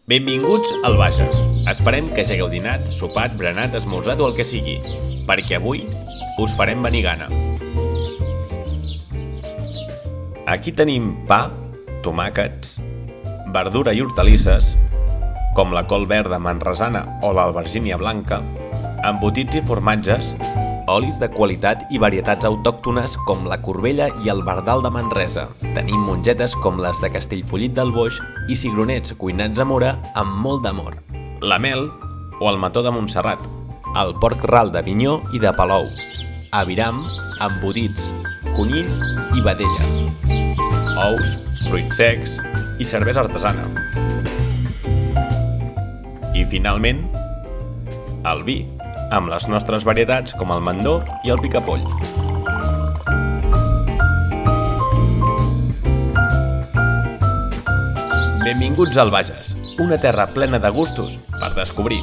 Benvinguts al Bages. Esperem que ja hagueu dinat, sopat, berenat, esmorzat o el que sigui, perquè avui us farem venir gana. Aquí tenim pa, tomàquets, verdura i hortalisses, com la col verda manresana o l'albergínia blanca, embotits i formatges, olis de qualitat i varietats autòctones com la corbella i el verdal de Manresa. Tenim mongetes com les de Castellfollit del Boix i cigronets cuinats a Mora amb molt d'amor. La mel o el mató de Montserrat, el porc ral d'Avinyó i de Palou, aviram, embotits, conill i vedella, ous, fruits secs i cervesa artesana. I finalment, el vi, amb les nostres varietats com el mandó i el picapoll. Benvinguts al Bages, una terra plena de gustos per descobrir.